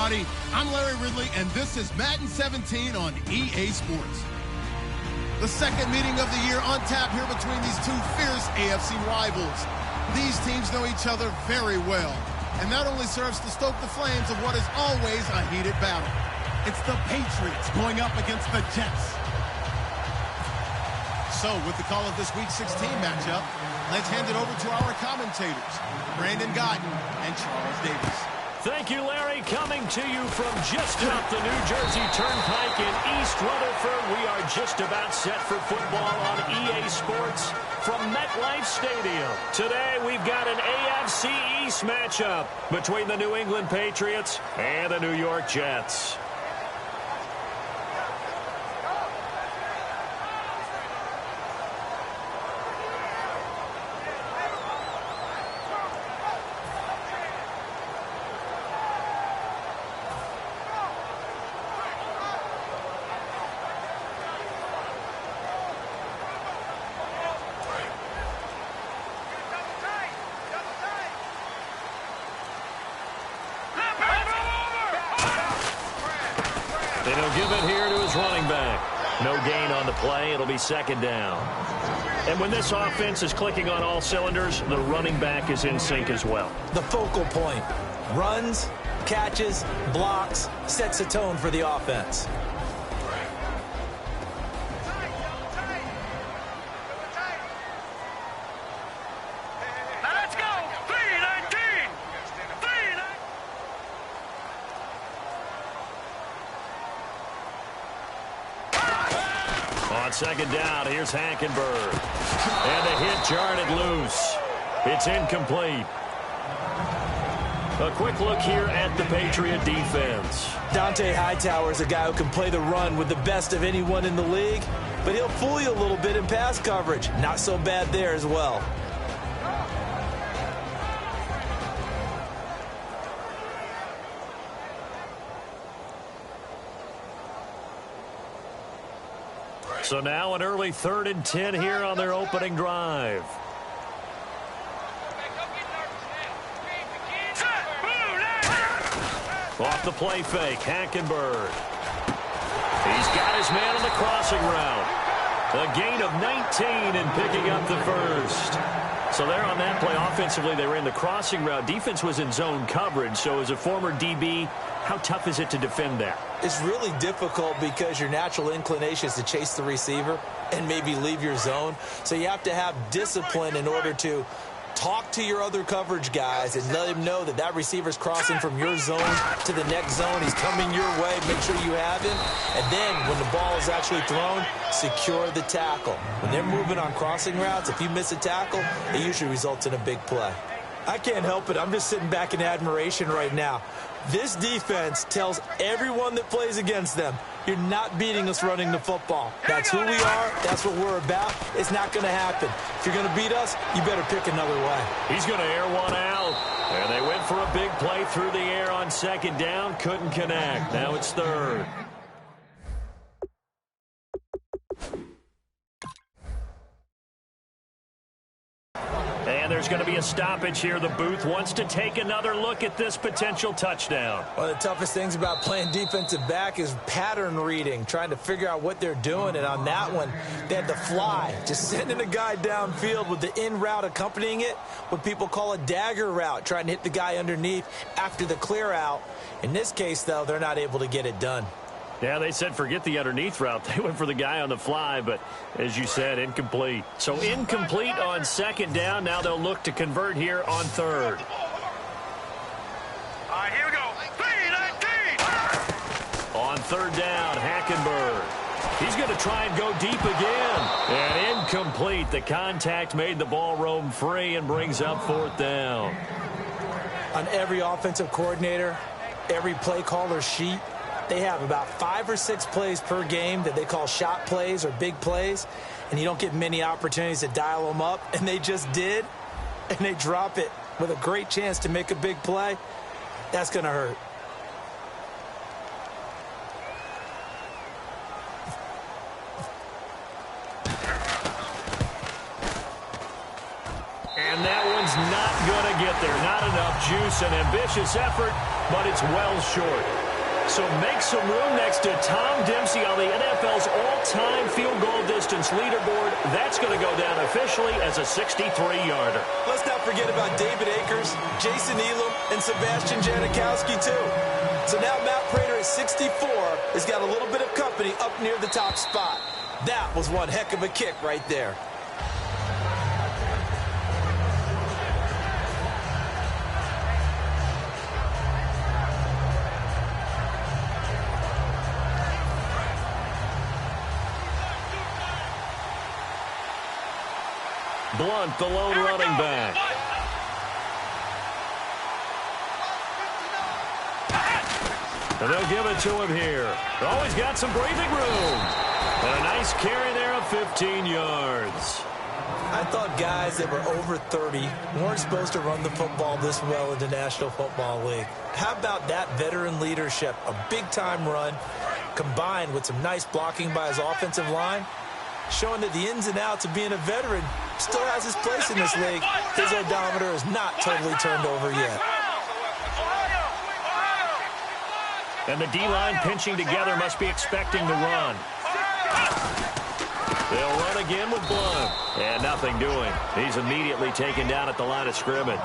everybody. I'm Larry Ridley, and this is Madden 17 on EA Sports. The second meeting of the year on tap here between these two fierce AFC rivals. These teams know each other very well, and that only serves to stoke the flames of what is always a heated battle. It's the Patriots going up against the Jets. So, with the call of this Week 16 matchup, let's hand it over to our commentators, Brandon Godden and Charles Davis. Thank you, Larry. Coming to you from just off the New Jersey Turnpike in East Rutherford, we are just about set for football on EA Sports from MetLife Stadium. Today, we've got an AFC East matchup between the New England Patriots and the New York Jets. And he'll give it here to his running back. No gain on the play. It'll be second down. And when this offense is clicking on all cylinders, the running back is in sync as well. The focal point. Runs, catches, blocks, sets a tone for the offense. On second down, here's Hackenberg. And the hit jarred loose. It's incomplete. A quick look here at the Patriot defense. Dante Hightower is a guy who can play the run with the best of anyone in the league, but he'll fool you a little bit in pass coverage. Not so bad there as well. So now an early 3rd and 10 here on their opening drive. Off the play fake, Hackenberg. He's got his man on the crossing route. A gain of 19 and picking up the first. So there on that play, offensively, they ran the crossing route. Defense was in zone coverage, so as a former DB, how tough is it to defend that? It's really difficult because your natural inclination is to chase the receiver and maybe leave your zone. So you have to have discipline in order to talk to your other coverage guys and let him know that that receiver's crossing from your zone to the next zone. He's coming your way. Make sure you have him. And then when the ball is actually thrown, secure the tackle. When they're moving on crossing routes, if you miss a tackle, it usually results in a big play. I can't help it. I'm just sitting back in admiration right now. This defense tells everyone that plays against them, you're not beating us running the football. That's who we are. That's what we're about. It's not going to happen. If you're going to beat us, you better pick another way. He's going to air one out. And they went for a big play through the air on second down. Couldn't connect. Now it's 3rd. And there's going to be a stoppage here. The booth wants to take another look at this potential touchdown. One of the toughest things about playing defensive back is pattern reading, trying to figure out what they're doing. And on that one, they had to fly, just sending a guy downfield with the in route accompanying it, what people call a dagger route, trying to hit the guy underneath after the clear out. In this case, though, they're not able to get it done. Yeah, they said forget the underneath route. They went for the guy on the fly, but as you said, incomplete. So incomplete on second down. Now they'll look to convert here on 3rd. All right, here we go. 3-19. On 3rd down, Hackenberg. He's going to try and go deep again. And incomplete. The contact made the ball roam free and brings up 4th down. On every offensive coordinator, every play caller sheet, they have about 5 or 6 plays per game that they call shot plays or big plays, and you don't get many opportunities to dial them up, and they just did, and they drop it with a great chance to make a big play. That's going to hurt. And that one's is not going to get there. Not enough juice. An ambitious effort, but it's well short. So make some room next to Tom Dempsey on the NFL's all-time field goal distance leaderboard. That's going to go down officially as a 63-yarder. Let's not forget about David Akers, Jason Elam, and Sebastian Janikowski, too. So now Matt Prater at 64 has got a little bit of company up near the top spot. That was one heck of a kick right there. Blunt, the lone running back. And they'll give it to him here. Oh, he's got some breathing room. And a nice carry there of 15 yards. I thought guys that were over 30 weren't supposed to run the football this well in the National Football League. How about that veteran leadership? A big-time run combined with some nice blocking by his offensive line, showing that the ins and outs of being a veteran still has his place in this league. His odometer is not totally turned over yet. And the D-line pinching together must be expecting to run. They'll run again with Blunt. And nothing doing. He's immediately taken down at the line of scrimmage.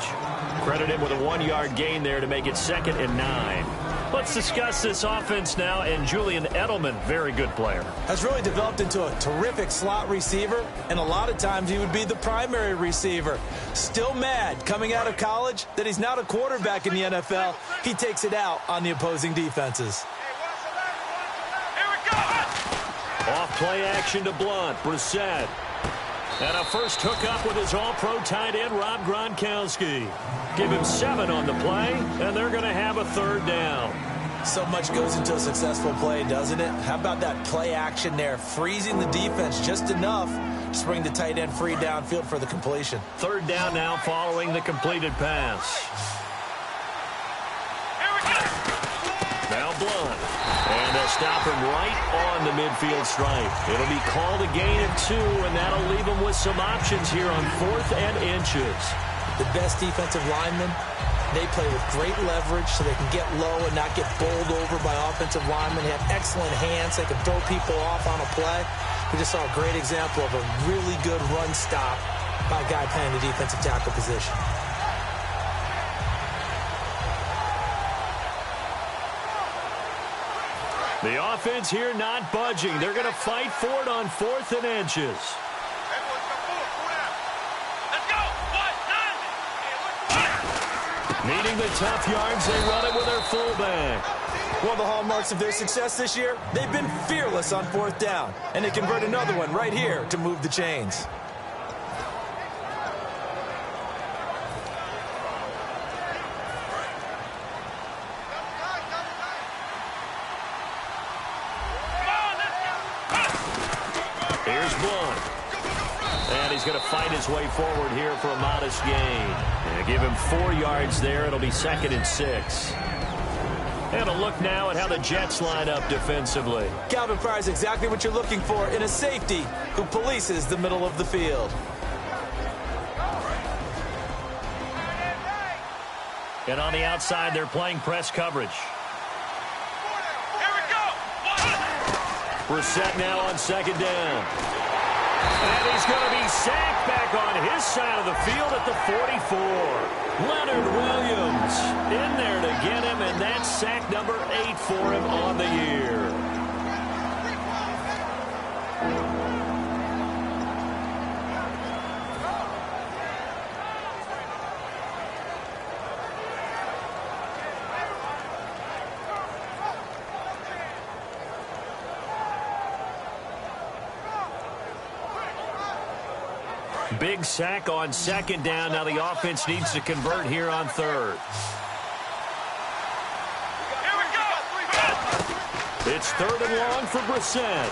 Credit him with a 1-yard gain there to make it 2nd and 9. Let's discuss this offense now, and Julian Edelman, very good player. Has really developed into a terrific slot receiver, and a lot of times he would be the primary receiver. Still mad coming out of college that he's not a quarterback in the NFL. He takes it out on the opposing defenses. Off play action to Blunt. Brissett. And a first hookup with his all-pro tight end, Rob Gronkowski. Give him 7 on the play, and they're going to have a 3rd down. So much goes into a successful play, doesn't it? How about that play action there? Freezing the defense just enough to bring the tight end free downfield for the completion. 3rd down now following the completed pass. Now Blunt. And they'll stop him right on the midfield stripe. It'll be called a gain of 2, and that'll leave him with some options here on 4th and inches. The best defensive linemen, they play with great leverage so they can get low and not get bowled over by offensive linemen. They have excellent hands. They can throw people off on a play. We just saw a great example of a really good run stop by a guy playing the defensive tackle position. The offense here not budging. They're going to fight for it on 4th and inches. Needing the tough yards, they run it with their fullback. One of the hallmarks of their success this year, they've been fearless on 4th down. And they convert another one right here to move the chains. Here's Blunt. And he's going to fight his way forward here for a modest gain. And give him 4 yards there. It'll be 2nd and 6. And a look now at how the Jets line up defensively. Calvin Pryor's exactly what you're looking for in a safety who polices the middle of the field. And on the outside, they're playing press coverage. Brissett now on 2nd down. And he's going to be sacked back on his side of the field at the 44. Leonard Williams in there to get him, and that's sack number 8 for him on the year. Big sack on 2nd down. Now the offense needs to convert here on 3rd. It's 3rd and long for Brissett.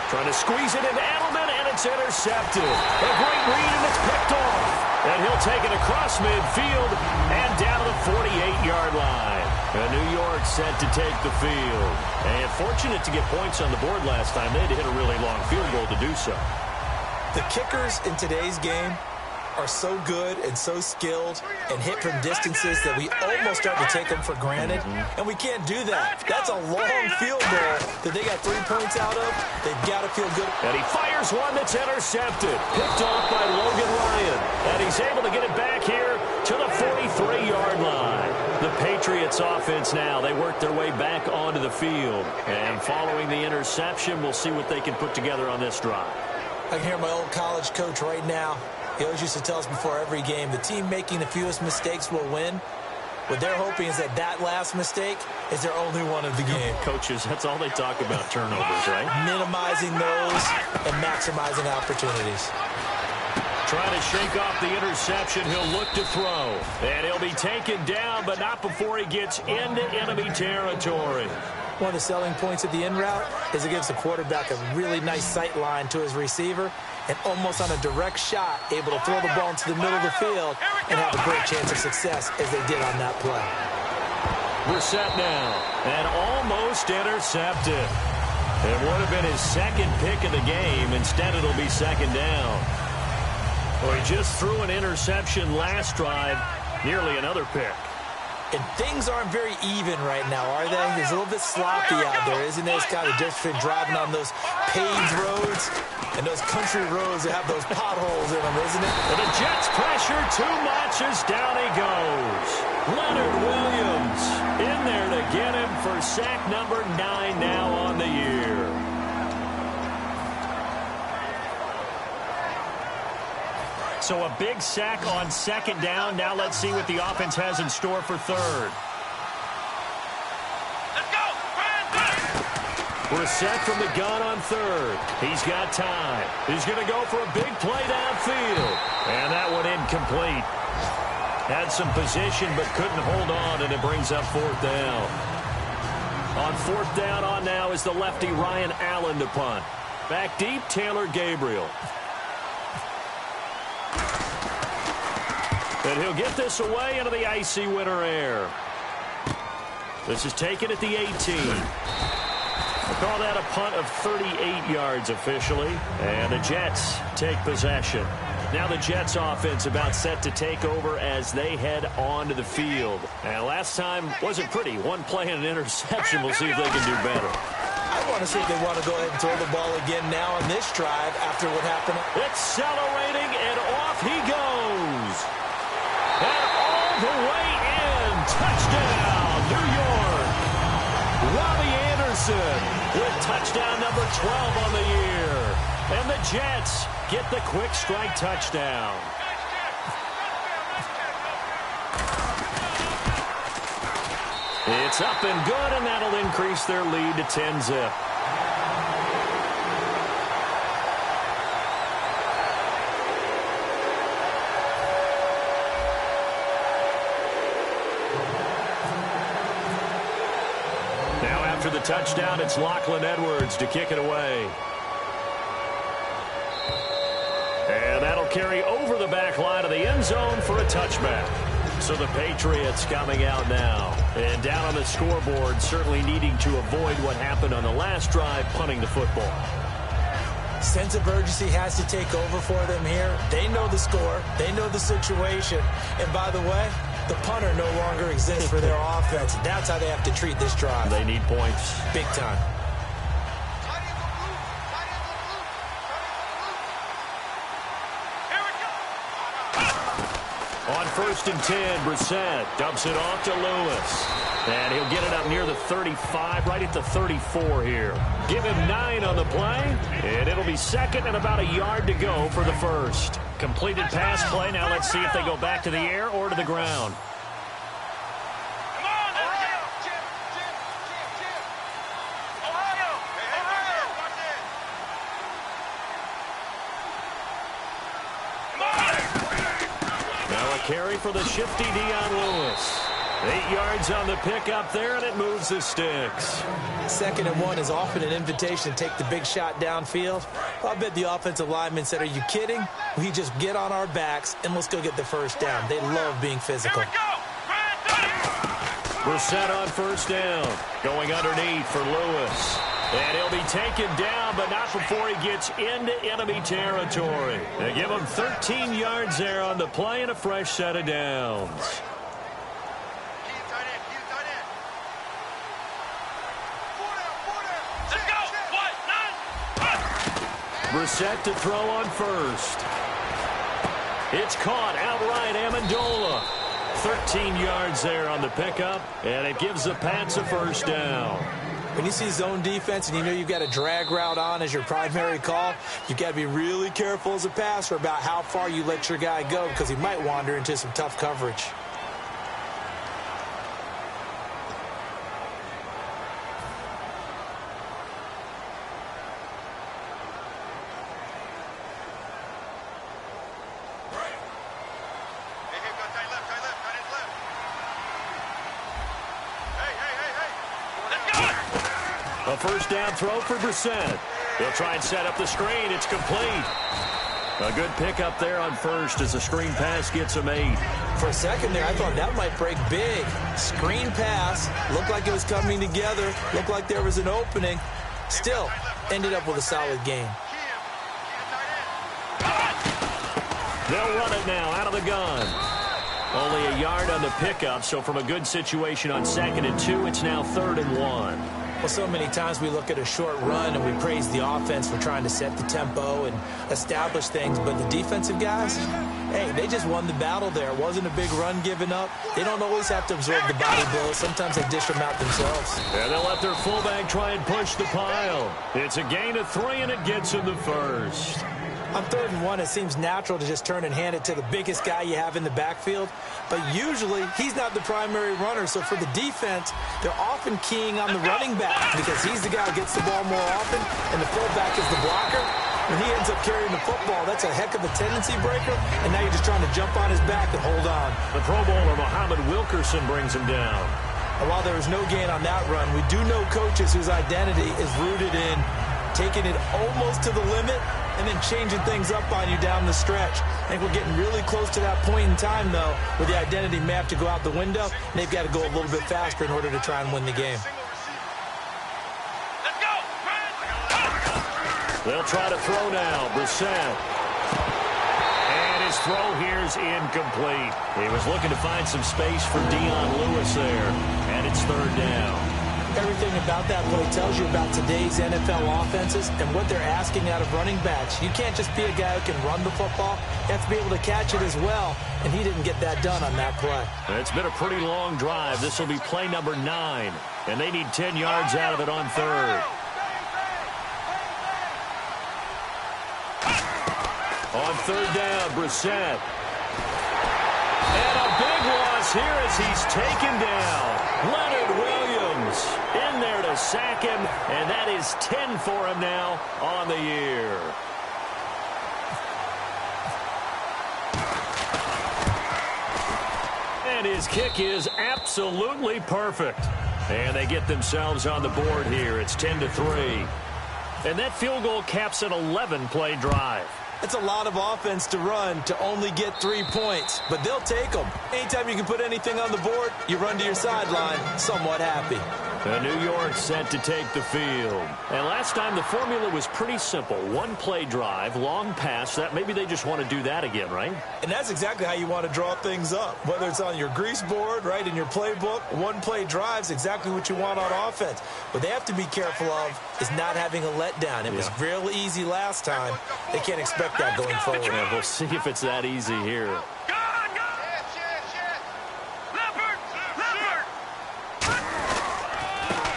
Trying to squeeze it into Edelman, and it's intercepted. A great read, and it's picked off. And he'll take it across midfield and down to the 48-yard line. And New York set to take the field. And fortunate to get points on the board last time. They had to hit a really long field goal to do so. The kickers in today's game are so good and so skilled and hit from distances that we almost start to take them for granted, and we can't do that. That's a long field goal that they got 3 points out of. They've got to feel good. And he fires one that's intercepted. Picked off by Logan Ryan. And he's able to get it back here to the 43-yard line. The Patriots offense now, they work their way back onto the field. And following the interception, we'll see what they can put together on this drive. I can hear my old college coach right now. He always used to tell us before every game, the team making the fewest mistakes will win. What they're hoping is that last mistake is their only one of the game. Coaches, that's all they talk about, turnovers, right? Minimizing those and maximizing opportunities. Trying to shake off the interception. He'll look to throw. And he'll be taken down, but not before he gets into enemy territory. One of the selling points of the in route is it gives the quarterback a really nice sight line to his receiver and almost on a direct shot able to throw the ball into the middle of the field and have a great chance of success as they did on that play. We're set now and almost intercepted. It would have been his second pick of the game. Instead, it'll be second down. Well, he just threw an interception last drive, nearly another pick. And things aren't very even right now, are they? It's a little bit sloppy out there, isn't it? It's kind of difference between driving on those paved roads and those country roads that have those potholes in them, isn't it? And the Jets pressure too much as down he goes. Leonard Williams in there to get him for sack number 9 now on the year. So a big sack on second down. Now let's see what the offense has in store for third. Let's go! We're set from the gun on third. He's got time. He's going to go for a big play downfield. And that one incomplete. Had some position but couldn't hold on, and it brings up fourth down. On fourth down on now is the lefty Ryan Allen to punt. Back deep, Taylor Gabriel. And he'll get this away into the icy winter air. This is taken at the 18. We'll call that a punt of 38 yards officially. And the Jets take possession. Now the Jets offense about set to take over as they head onto the field. And last time wasn't pretty. One play and an interception. We'll see if they can do better. I want to see if they want to go ahead and throw the ball again now on this drive after what happened. Accelerating, and off he goes. And all the way in. Touchdown, New York. Robbie Anderson with touchdown number 12 on the year. And the Jets get the quick strike touchdown. It's up and good, and that'll increase their lead to 10-zip. Now after the touchdown, it's Lachlan Edwards to kick it away. And that'll carry over the back line of the end zone for a touchback. So the Patriots coming out now. And down on the scoreboard, certainly needing to avoid what happened on the last drive, punting the football. Sense of urgency has to take over for them here. They know the score. They know the situation. And by the way, the punter no longer exists for their offense. That's how they have to treat this drive. They need points. Big time. On 1st and 10, Brissett dumps it off to Lewis. And he'll get it up near the 35, right at the 34 here. Give him 9 on the play, and it'll be second and about a yard to go for the first. Completed pass play. Now let's see if they go back to the air or to the ground. Carry for the shifty Dion Lewis. 8 yards on the pickup there, and it moves the sticks. 2nd and 1 is often an invitation to take the big shot downfield. I bet the offensive lineman said, are you kidding? We just get on our backs, and let's go get the first down. They love being physical. We're set on 1st down. Going underneath for Lewis. And he'll be taken down, but not before he gets into enemy territory. They give him 13 yards there on the play and a fresh set of downs. Brissett to throw on first. It's caught outright, Amendola. 13 yards there on the pickup, and it gives the Pats a first down. When you see zone defense and you know you've got a drag route on as your primary call, you've got to be really careful as a passer about how far you let your guy go because he might wander into some tough coverage. A first down throw for Brissett. He'll try and set up the screen. It's complete. A good pickup there on first as the screen pass gets him 8. For a second there, I thought that might break big. Screen pass. Looked like it was coming together. Looked like there was an opening. Still, ended up with a solid game. They'll run it now out of the gun. Only a yard on the pickup, so from a good situation on 2nd and 2, it's now 3rd and 1. Well, so many times we look at a short run and we praise the offense for trying to set the tempo and establish things, but the defensive guys, hey, they just won the battle there. It wasn't a big run given up. They don't always have to absorb the body blows. Sometimes they dish them out themselves. And they'll let their fullback try and push the pile. It's a gain of 3, and it gets him the first. On 3rd and 1, it seems natural to just turn and hand it to the biggest guy you have in the backfield. But usually, he's not the primary runner. So for the defense, they're often keying on the running back because he's the guy who gets the ball more often, and the fullback is the blocker. When he ends up carrying the football, that's a heck of a tendency breaker, and now you're just trying to jump on his back and hold on. The Pro Bowler, Muhammad Wilkerson, brings him down. And while there was no gain on that run, we do know coaches whose identity is rooted in taking it almost to the limit and then changing things up on you down the stretch. I think we're getting really close to that point in time, though, where the identity may have to go out the window, and they've got to go a little bit faster in order to try and win the game. They'll try to throw now. Brissett. And his throw here is incomplete. He was looking to find some space for Dion Lewis there, and it's 3rd down. Everything about that play tells you about today's NFL offenses and what they're asking out of running backs. You can't just be a guy who can run the football. You have to be able to catch it as well, and he didn't get that done on that play. It's been a pretty long drive. This will be play number 9, and they need 10 yards out of it on 3rd. On 3rd down, Brissett. And a big loss here as he's taken down. Leonard Williams in there to sack him, and that is 10 for him now on the year. And his kick is absolutely perfect. And they get themselves on the board here. It's 10-3. And that field goal caps an 11-play drive. It's a lot of offense to run to only get 3 points, but they'll take them. Anytime you can put anything on the board, you run to your sideline somewhat happy. New York set to take the field. And last time the formula was pretty simple. 1-play drive, long pass. That maybe they just want to do that again, right? And that's exactly how you want to draw things up. Whether it's on your grease board, right, in your playbook, 1-play drive's exactly what you want on offense. What they have to be careful of is not having a letdown. It was real easy last time. They can't expect that going forward. Yeah, we'll see if it's that easy here.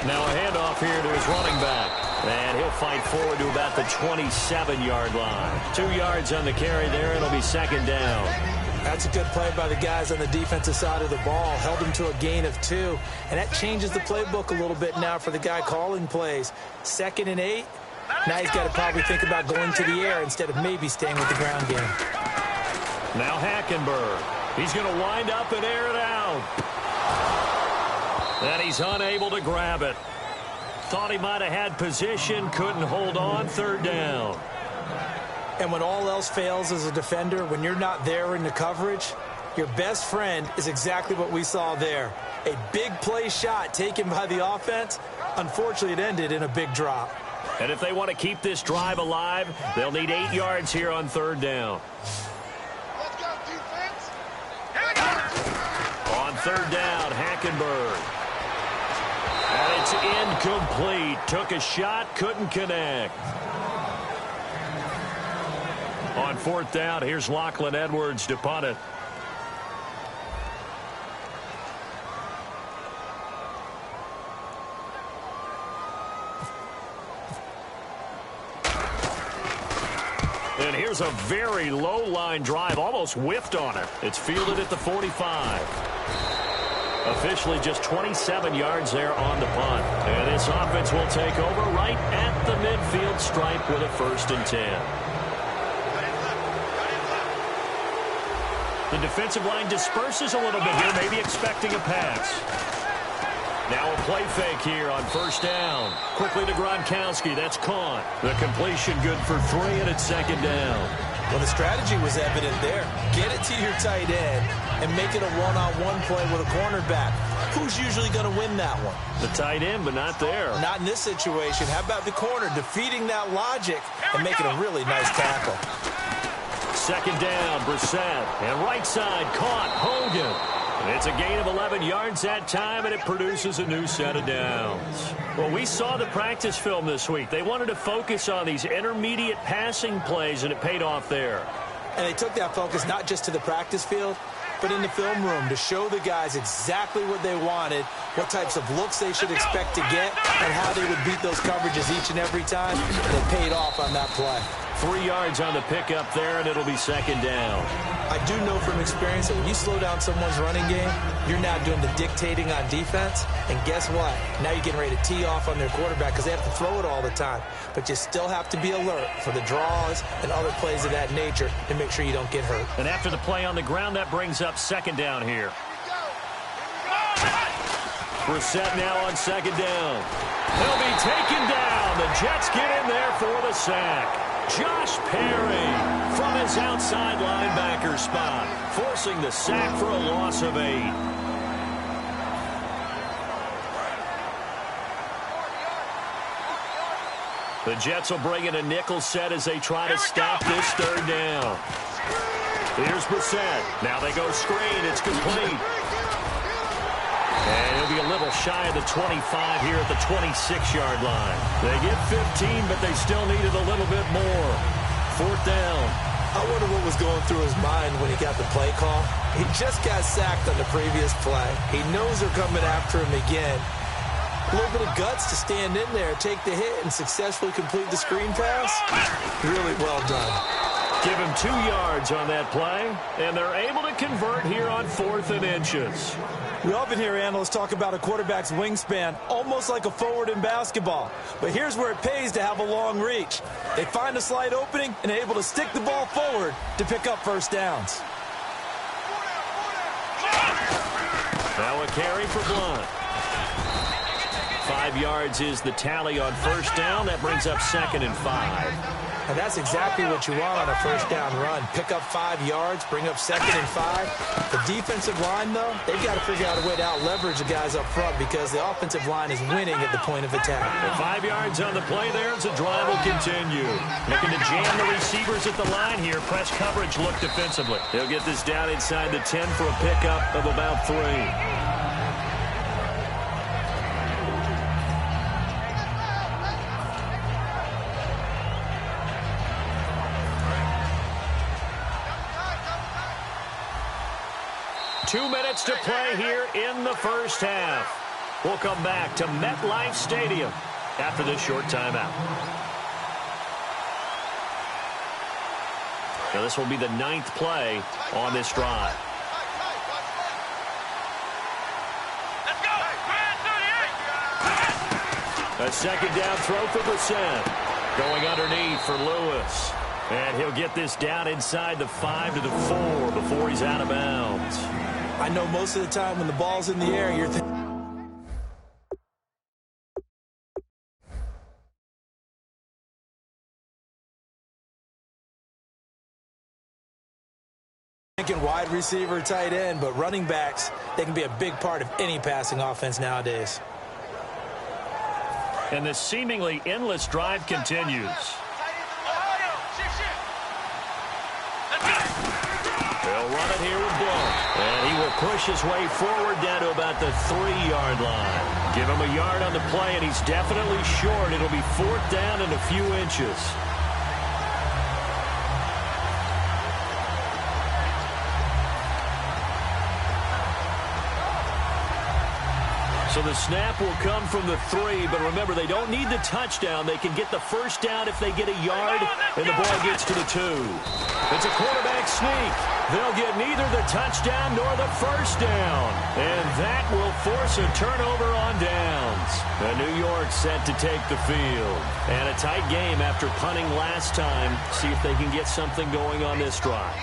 Now a handoff here to his running back. And he'll fight forward to about the 27-yard line. 2 yards on the carry there. It'll be 2nd down. That's a good play by the guys on the defensive side of the ball. Held him to a gain of 2. And that changes the playbook a little bit now for the guy calling plays. 2nd and 8. Now he's got to probably think about going to the air instead of maybe staying with the ground game. Now Hackenberg. He's going to wind up and air it out. And he's unable to grab it. Thought he might have had position, couldn't hold on. 3rd down. And when all else fails as a defender, when you're not there in the coverage, your best friend is exactly what we saw there. A big play shot taken by the offense, Unfortunately, it ended in a big drop. And if they want to keep this drive alive, they'll need 8 yards here on 3rd down. Let's go, defense. On 3rd down, Hackenberg. And it's incomplete. Took a shot, couldn't connect. On 4th down, here's Lachlan Edwards to punt it. And here's a very low line drive, almost whiffed on it. It's fielded at the 45. Officially just 27 yards there on the punt. And this offense will take over right at the midfield stripe with a 1st and 10. The defensive line disperses a little bit here, maybe expecting a pass. Now a play fake here on 1st down. Quickly to Gronkowski. That's caught. The completion good for 3, and it's 2nd down. Well, the strategy was evident there. Get it to your tight end and make it a one-on-one play with a cornerback. Who's usually going to win that one? The tight end, but not there. Not in this situation. How about the corner defeating that logic and making a really nice tackle? 2nd down, Brissett. And right side, caught. Hogan. And it's a gain of 11 yards that time, and it produces a new set of downs. Well, we saw the practice film this week. They wanted to focus on these intermediate passing plays, and it paid off there. And they took that focus not just to the practice field, but in the film room to show the guys exactly what they wanted, what types of looks they should expect to get, and how they would beat those coverages each and every time. And it paid off on that play. 3 yards on the pickup there, and it'll be 2nd down. I do know from experience that when you slow down someone's running game, you're now doing the dictating on defense. And guess what? Now you're getting ready to tee off on their quarterback because they have to throw it all the time. But you still have to be alert for the draws and other plays of that nature to make sure you don't get hurt. And after the play on the ground, that brings up 2nd down here. Brissett now on 2nd down. He'll be taken down. The Jets get in there for the sack. Josh Perry from his outside linebacker spot, forcing the sack for a loss of 8. The Jets will bring in a nickel set as they try to stop this 3rd down. Here's Brissett. Now they go screen. It's complete. And he'll be a little shy of the 25 here at the 26-yard line. They get 15, but they still needed a little bit more. 4th down. I wonder what was going through his mind when he got the play call. He just got sacked on the previous play. He knows they're coming after him again. A little bit of guts to stand in there, take the hit, and successfully complete the screen pass. Really well done. Give him 2 yards on that play, and they're able to convert here on 4th and inches. We often hear analysts talk about a quarterback's wingspan, almost like a forward in basketball. But here's where it pays to have a long reach. They find a slight opening and are able to stick the ball forward to pick up 1st downs. Now a carry for Blunt. 5 yards is the tally on 1st down. That brings up 2nd and 5. And that's exactly what you want on a 1st down run. Pick up 5 yards, bring up 2nd and 5. The defensive line, though, they've got to figure out a way to out-leverage the guys up front because the offensive line is winning at the point of attack. And 5 yards on the play there as the drive will continue. Looking to jam the receivers at the line here. Press coverage look defensively. They'll get this down inside the 10 for a pickup of about 3. Two minutes to play here in the 1st half. We'll come back to MetLife Stadium after this short timeout. Now this will be the 9th play on this drive. A 2nd down throw for Brissett. Going underneath for Lewis. And he'll get this down inside the 5 to the 4 before he's out of bounds. I know most of the time when the ball's in the air, you're thinking wide receiver, tight end, but running backs, they can be a big part of any passing offense nowadays. And this seemingly endless drive continues. He'll run it here with Blount. And he will push his way forward down to about the 3-yard line. Give him a yard on the play, and he's definitely short. It'll be 4th down and a few inches. So the snap will come from the 3, but remember, they don't need the touchdown. They can get the first down if they get a yard, and the ball gets to the 2. It's a quarterback sneak. They'll get neither the touchdown nor the first down, and that will force a turnover on downs. New York set to take the field, and a tight game after punting last time. See if they can get something going on this drive.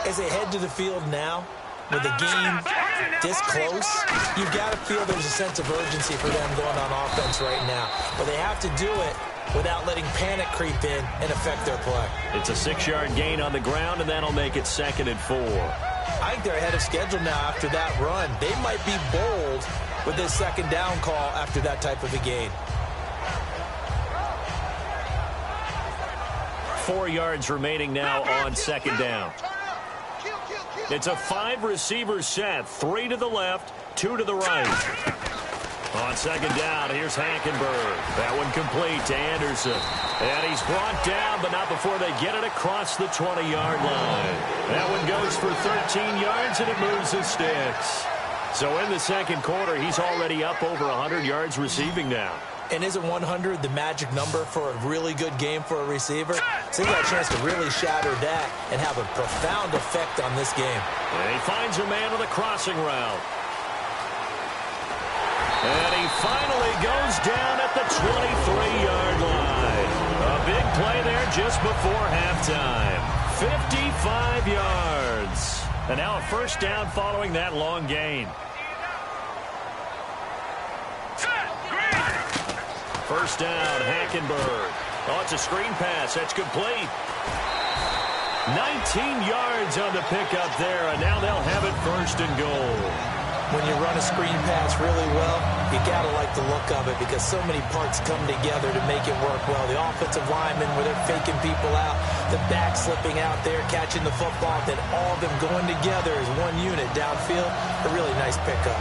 As they head to the field now, with the game this close, you've got to feel there's a sense of urgency for them going on offense right now. But they have to do it without letting panic creep in and affect their play. It's a 6-yard gain on the ground, and that'll make it 2nd and 4. I think they're ahead of schedule now after that run. They might be bold with this 2nd down call after that type of a gain. 4 yards remaining now on 2nd down. It's a 5-receiver set, 3 to the left, 2 to the right. On 2nd down, here's Hackenberg. That one complete to Anderson. And he's brought down, but not before they get it across the 20-yard line. That one goes for 13 yards, and it moves the sticks. So in the 2nd quarter, he's already up over 100 yards receiving now. And isn't 100 the magic number for a really good game for a receiver? So he got a chance to really shatter that and have a profound effect on this game. And he finds a man with a crossing route. And he finally goes down at the 23-yard line. A big play there just before halftime. 55 yards. And now a first down following that long gain. First down, Hackenberg. Oh, it's a screen pass. That's complete. 19 yards on the pickup there, and now they'll have it 1st and goal. When you run a screen pass really well, you got to like the look of it because so many parts come together to make it work well. The offensive linemen, where they're faking people out, the back slipping out there, catching the football, then all of them going together as one unit downfield. A really nice pickup.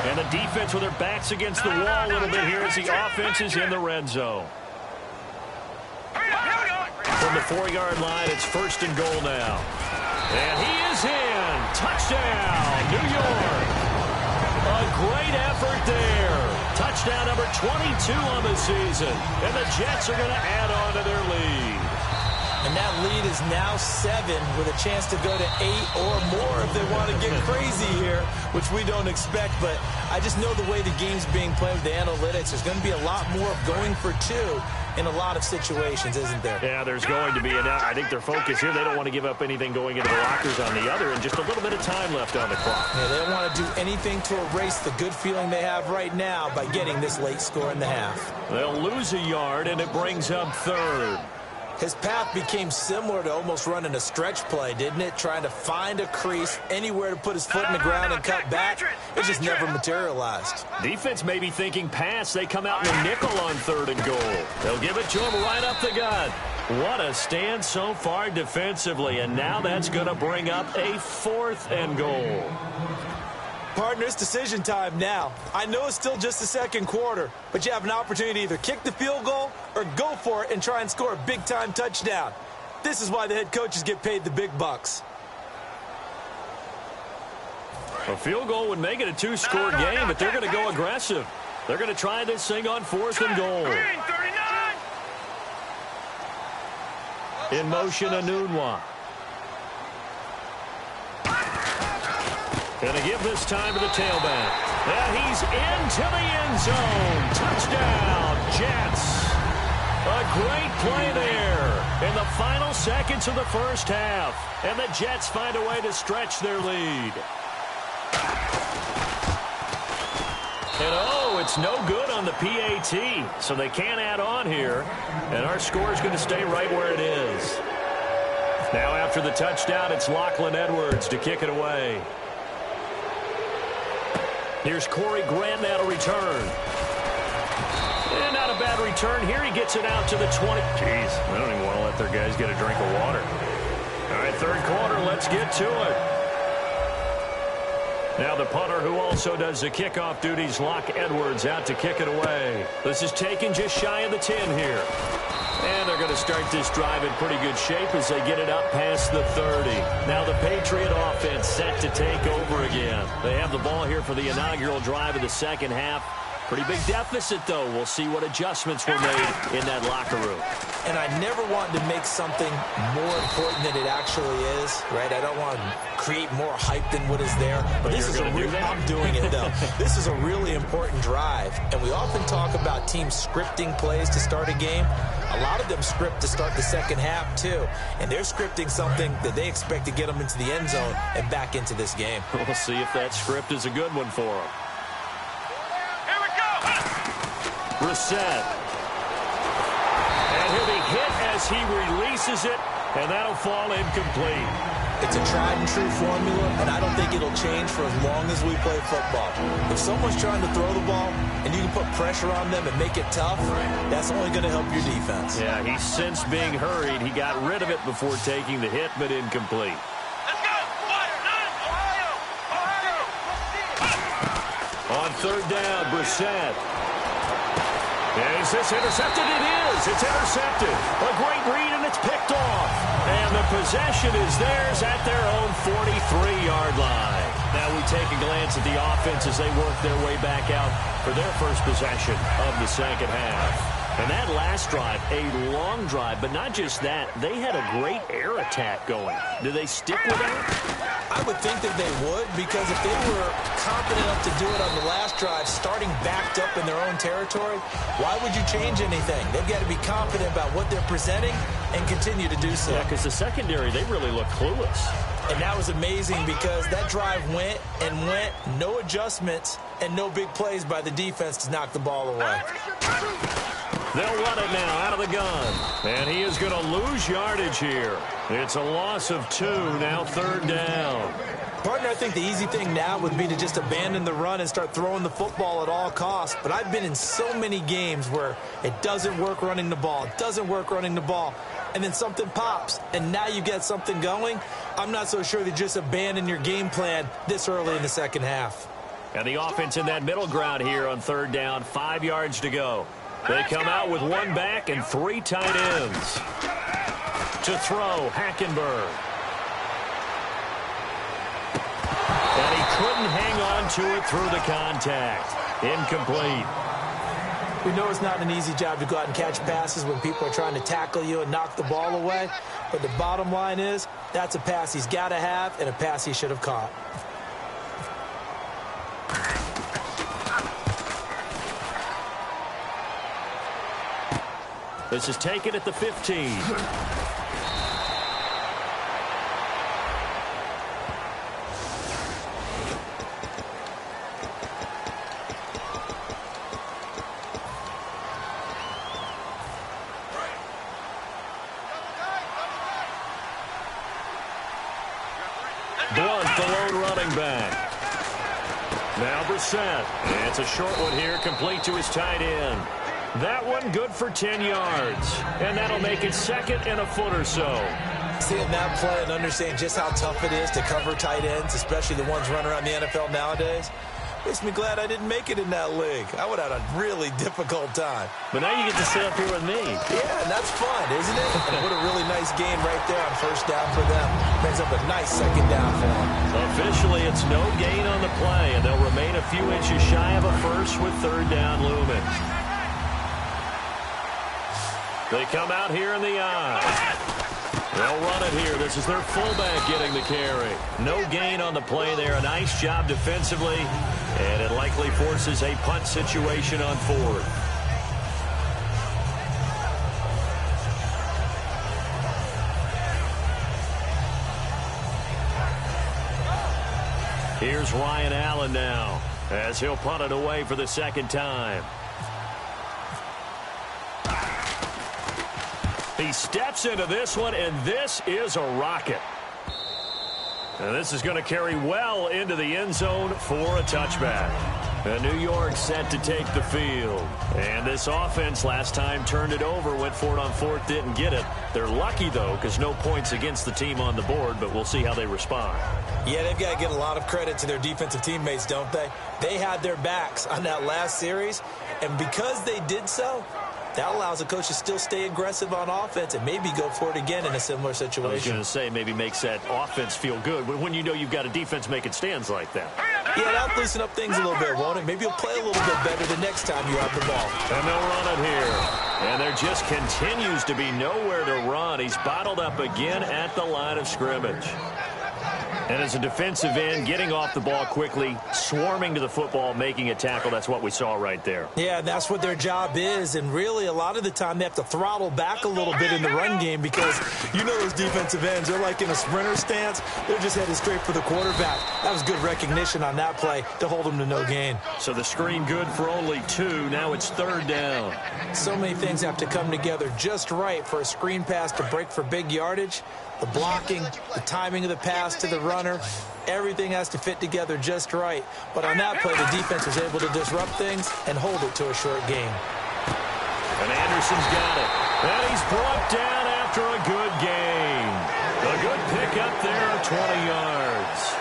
And the defense with their backs against the wall a little bit here as the offense is in the red zone. From the 4-yard line, it's 1st and goal now. And he is in. Touchdown, New York. A great effort there. Touchdown number 22 on the season. And the Jets are going to add on to their lead. And that lead is now 7 with a chance to go to 8 or more if they want to get crazy here, which we don't expect. But I just know the way the game's being played with the analytics, there's going to be a lot more of going for 2 in a lot of situations, isn't there? Yeah, there's going to be. And I think their focus here, they don't want to give up anything going into the lockers on the other, and just a little bit of time left on the clock. Yeah, they don't want to do anything to erase the good feeling they have right now by getting this late score in the half. They'll lose a yard, and it brings up 3rd. His path became similar to almost running a stretch play, didn't it? Trying to find a crease, anywhere to put his foot in the ground and cut back. It just never materialized. Defense may be thinking pass. They come out in a nickel on 3rd and goal. They'll give it to him right up the gut. What a stand so far defensively, and now that's going to bring up a 4th and goal. Partner, it's decision time now. I know it's still just the 2nd quarter, but you have an opportunity to either kick the field goal or go for it and try and score a big-time touchdown. This is why the head coaches get paid the big bucks. A field goal would make it a 2-score game, but they're going to go aggressive. They're going to try this thing on 4th and goal. In motion, Anunwa. Going to give this time to the tailback. And he's into the end zone. Touchdown, Jets. A great play there in the final seconds of the first half. And the Jets find a way to stretch their lead. And oh, it's no good on the PAT. So they can't add on here. And our score is going to stay right where it is. Now after the touchdown, it's Lachlan Edwards to kick it away. Here's Corey Grant now to return. And not a bad return here. He gets it out to the 20. Jeez, I don't even want to let their guys get a drink of water. All right, third quarter, let's get to it. Now the punter who also does the kickoff duties, Locke Edwards, out to kick it away. This is taken just shy of the 10 here. And they're going to start this drive in pretty good shape as they get it up past the 30. Now the Patriot offense set to take over again. They have the ball here for the inaugural drive of the second half. Pretty big deficit, though. We'll see what adjustments were made in that locker room. And I never want to make something more important than it actually is, right? I don't want to create more hype than what is there. But this is I'm doing it, though. This is a really important drive. And we often talk about teams scripting plays to start a game. A lot of them script to start the second half, too. And they're scripting something that they expect to get them into the end zone and back into this game. We'll see if that script is a good one for them. Brissett. And he'll be hit as he releases it, and that'll fall incomplete. It's a tried-and-true formula, and I don't think it'll change for as long as we play football. If someone's trying to throw the ball and you can put pressure on them and make it tough, that's only going to help your defense. Yeah, he sensed being hurried. He got rid of it before taking the hit, but incomplete. On third down, Brissett. Is this intercepted? It is. It's intercepted. A great read, and it's picked off. And the possession is theirs at their own 43-yard line. Now we take a glance at the offense as they work their way back out for their first possession of the second half. And that last drive, a long drive, but not just that. They had a great air attack going. Do they stick with that? I would think that they would, because if they were confident enough to do it on the last drive, starting backed up in their own territory, why would you change anything? They've got to be confident about what they're presenting and continue to do so. Yeah, because the secondary, they really look clueless. And that was amazing because that drive went and went, no adjustments, and no big plays by the defense to knock the ball away. They'll run it now out of the gun. And he is going to lose yardage here. It's a loss of 2, now third down. Partner, I think the easy thing now would be to just abandon the run and start throwing the football at all costs. But I've been in so many games where it doesn't work running the ball. It doesn't work running the ball. And then something pops, and now you get something going. I'm not so sure that just abandon your game plan this early in the second half. And the offense in that middle ground here on third down, 5 yards to go. They come out with 1 back and 3 tight ends. To throw, Hackenberg. And he couldn't hang on to it through the contact. Incomplete. We know it's not an easy job to go out and catch passes when people are trying to tackle you and knock the ball away. But the bottom line is, that's a pass he's got to have and a pass he should have caught. This is taken at the 15. Blunt, the lone running back. Now Brissett. It's a short one here, complete to his tight end. That one good for 10 yards. And that'll make it second and a foot or so. Seeing that play and understanding just how tough it is to cover tight ends, especially the ones running around the NFL nowadays, makes me glad I didn't make it in that league. I would have had a really difficult time. But now you get to sit up here with me. Yeah, and that's fun, isn't it? And what a really nice game right there on first down for them. Brings up a nice second down for them. Officially, it's no gain on the play, and they'll remain a few inches shy of a first with third down looming. They come out here in the eye. They'll run it here. This is their fullback getting the carry. No gain on the play there. A nice job defensively, and it likely forces a punt situation on fourth. Here's Ryan Allen now as he'll punt it away for the second time. He steps into this one, and this is a rocket. And this is going to carry well into the end zone for a touchback. And New York set to take the field. And this offense last time turned it over, went for it on fourth, didn't get it. They're lucky, though, because no points against the team on the board, but we'll see how they respond. Yeah, they've got to give a lot of credit to their defensive teammates, don't they? They had their backs on that last series, and because they did so, that allows the coach to still stay aggressive on offense and maybe go for it again in a similar situation. I was going to say maybe makes that offense feel good, but when you know you've got a defense making stands like that. Yeah, that'll loosen up things a little bit, won't it? Maybe you'll play a little bit better the next time you have the ball. And they'll run it here. And there just continues to be nowhere to run. He's bottled up again at the line of scrimmage. And as a defensive end, getting off the ball quickly, swarming to the football, making a tackle, that's what we saw right there. Yeah, and that's what their job is. And really, a lot of the time, they have to throttle back a little bit in the run game because you know those defensive ends, they're like in a sprinter stance. They're just headed straight for the quarterback. That was good recognition on that play to hold them to no gain. So the screen good for only 2. Now it's 3rd down. So many things have to come together just right for a screen pass to break for big yardage. The blocking, the timing of the pass to the runner, everything has to fit together just right. But on that play, the defense was able to disrupt things and hold it to a short gain. And Anderson's got it. And he's brought down after a good gain. A good pickup there of 20 yards.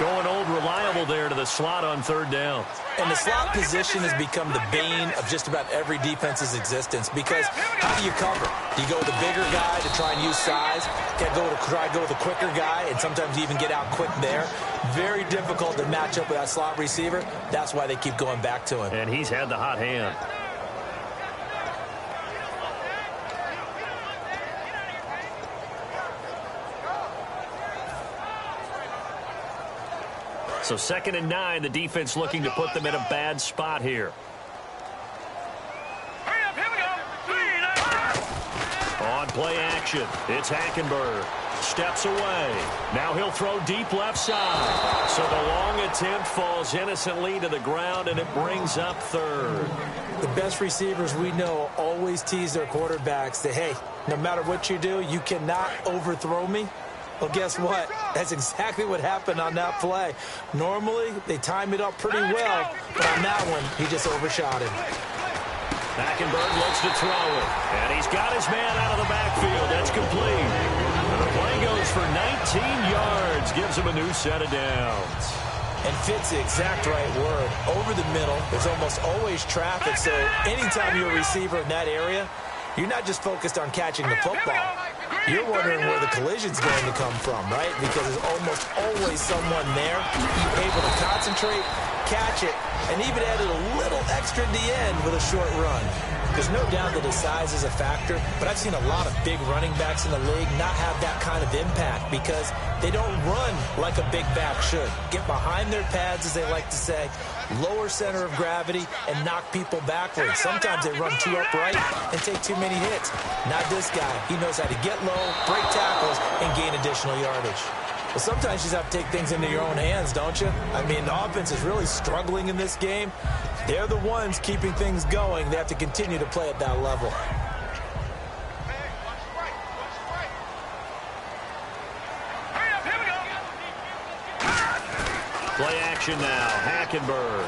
Going old reliable there to the slot on 3rd down. And the slot position has become the bane of just about every defense's existence because how do you cover? Do you go with a bigger guy to try and use size? Can't go with a quicker guy, and sometimes you even get out quick there. Very difficult to match up with that slot receiver. That's why they keep going back to him. And he's had the hot hand. So 2nd and 9, the defense looking to put them in a bad spot here. On play action, it's Hackenberg. Steps away. Now he'll throw deep left side. So the long attempt falls innocently to the ground, and it brings up 3rd. The best receivers we know always tease their quarterbacks that, hey, no matter what you do, you cannot overthrow me. Well, guess what? That's exactly what happened on that play. Normally, they time it up pretty well, but on that one, he just overshot him. Hackenberg looks to throw it, and he's got his man out of the backfield. That's complete. And the play goes for 19 yards, gives him a new set of downs. And fits the exact right word. Over the middle, there's almost always traffic, so anytime you're a receiver in that area, you're not just focused on catching the football. You're wondering where the collision's going to come from, right? Because there's almost always someone there able to concentrate, catch it, and even added a little extra at the end with a short run. There's no doubt that his size is a factor, but I've seen a lot of big running backs in the league not have that kind of impact because they don't run like a big back should. Get behind their pads, as they like to say, lower center of gravity, and knock people backwards. Sometimes they run too upright and take too many hits. Not this guy. He knows how to get low, break tackles, and gain additional yardage. But sometimes you just have to take things into your own hands, don't you? I mean, the offense is really struggling in this game. They're the ones keeping things going. They have to continue to play at that level. Play action now. Hackenberg.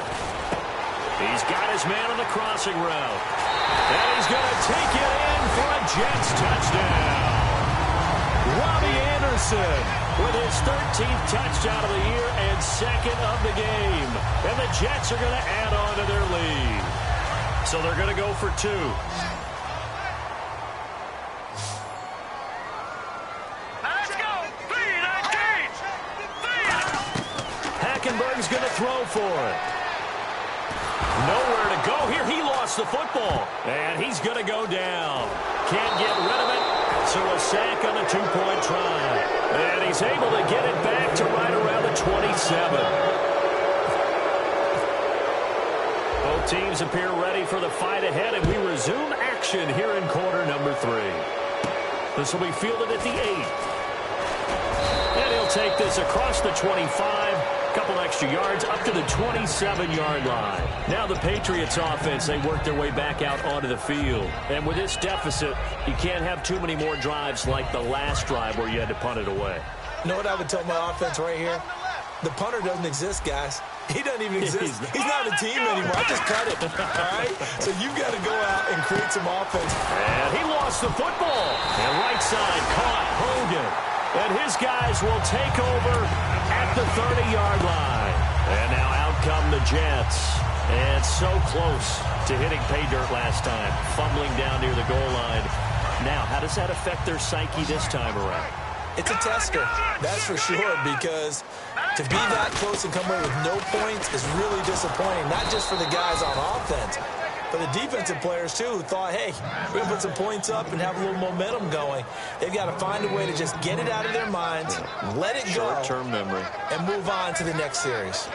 He's got his man on the crossing route. And he's going to take it in for a Jets touchdown. Robbie Anderson with his 13th touchdown of the year and 2nd of the game. And the Jets are going to add on to their lead. So they're going to go for 2. Hackenberg's going to throw for it. Nowhere to go here. He lost the football. And he's going to go down. Can't get rid of it. So a sack on a 2-point try. And he's able to get it back to right around the 27. Both teams appear ready for the fight ahead, and we resume action here in quarter number 3. This will be fielded at the 8. And he'll take this across the 25. Couple extra yards up to the 27-yard line. Now the Patriots offense, they work their way back out onto the field. And with this deficit, you can't have too many more drives like the last drive where you had to punt it away. You know what I would tell my offense right here? The punter doesn't exist, guys. He doesn't even exist. He's not a team anymore. I just cut him. All right? So you've got to go out and create some offense. And he lost the football. And right side caught Hogan. And his guys will take over at the 30-yard line. And now out come the Jets. And so close to hitting pay dirt last time. Fumbling down near the goal line. Now, how does that affect their psyche this time around? It's a tester, that's for sure, because to be that close and come away with no points is really disappointing, not just for the guys on offense, but the defensive players, too, who thought, hey, we're going to put some points up and have a little momentum going. They've got to find a way to just get it out of their minds, let it go, short-term memory, and move on to the next series.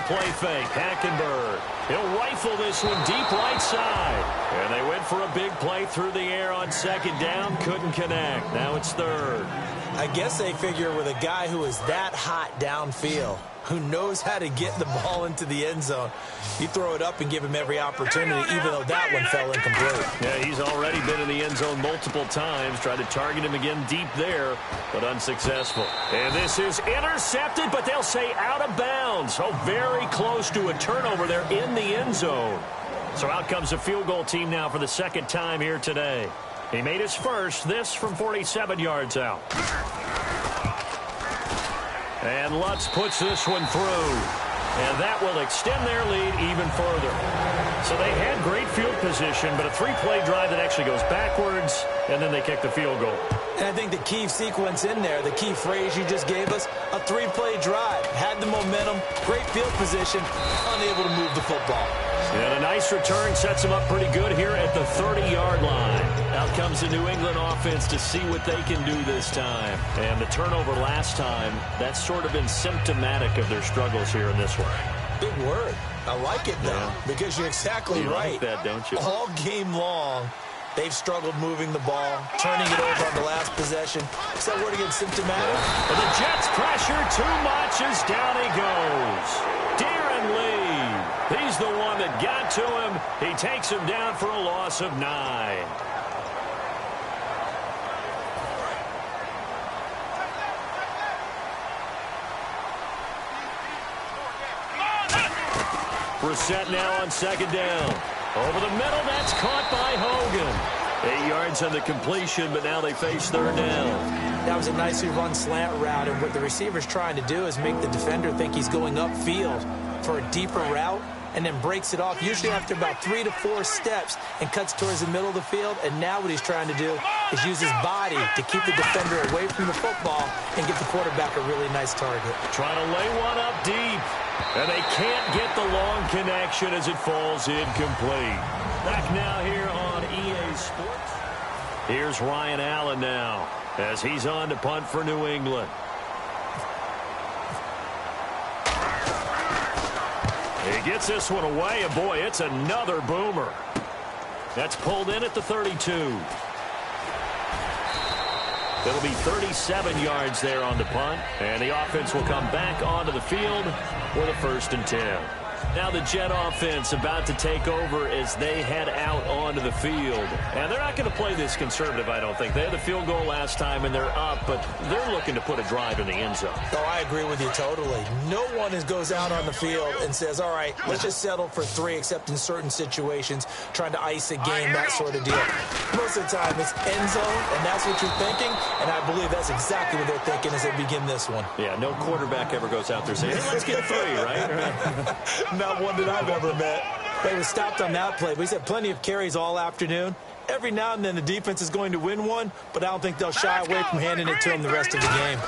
Play fake, Hackenberg. He'll rifle this one deep right side. And they went for a big play through the air on second down. Couldn't connect. Now it's third. I guess they figure with a guy who is that hot downfield, who knows how to get the ball into the end zone, you throw it up and give him every opportunity, even though that one fell incomplete. Yeah, he's already been in the end zone multiple times. Tried to target him again deep there, but unsuccessful. And this is intercepted, but they'll say out of bounds. So very close to a turnover there in the end zone. So out comes the field goal team now for the second time here today. He made his first, this from 47 yards out. And Lutz puts this one through. And that will extend their lead even further. So they had great field position, but a three-play drive that actually goes backwards, and then they kick the field goal. And I think the key sequence in there, the key phrase you just gave us, a three-play drive. Had the momentum, great field position, unable to move the football. And a nice return sets them up pretty good here at the 30-yard line. Out comes the New England offense to see what they can do this time. And the turnover last time, that's sort of been symptomatic of their struggles here in this one. Big word. I like it, though, because you're exactly right. You like that, don't you? All game long, they've struggled moving the ball, turning it over on the last possession. Is that word again symptomatic? But the Jets pressure too much as down he goes. Darren Lee, he's the one that got to him. He takes him down for a loss of 9. Brissett now on second down. Over the middle, that's caught by Hogan. 8 yards on the completion, but now they face third down. That was a nicely run slant route, and what the receiver's trying to do is make the defender think he's going upfield for a deeper route, and then breaks it off, usually after about 3 to 4 steps, and cuts towards the middle of the field. And now what he's trying to do is use his body to keep the defender away from the football and give the quarterback a really nice target. Trying to lay one up deep. And they can't get the long connection as it falls incomplete. Back now here on EA Sports. Here's Ryan Allen now as he's on to punt for New England. He gets this one away, and boy, it's another boomer. That's pulled in at the 32. It'll be 37 yards there on the punt, and the offense will come back onto the field with a 1st and 10. Now the Jet offense about to take over as they head out onto the field. And they're not going to play this conservative, I don't think. They had the field goal last time, and they're up, but they're looking to put a drive in the end zone. Oh, I agree with you totally. No one goes out on the field and says, all right, let's just settle for 3, except in certain situations, trying to ice a game, that sort of deal. Most of the time, it's end zone, and that's what you're thinking, and I believe that's exactly what they're thinking as they begin this one. Yeah, no quarterback ever goes out there saying, hey, let's get 3, right? Not one that I've ever met. They were stopped on that play. We've had plenty of carries all afternoon. Every now and then the defense is going to win one, but I don't think they'll shy away from handing it to them the rest of the game.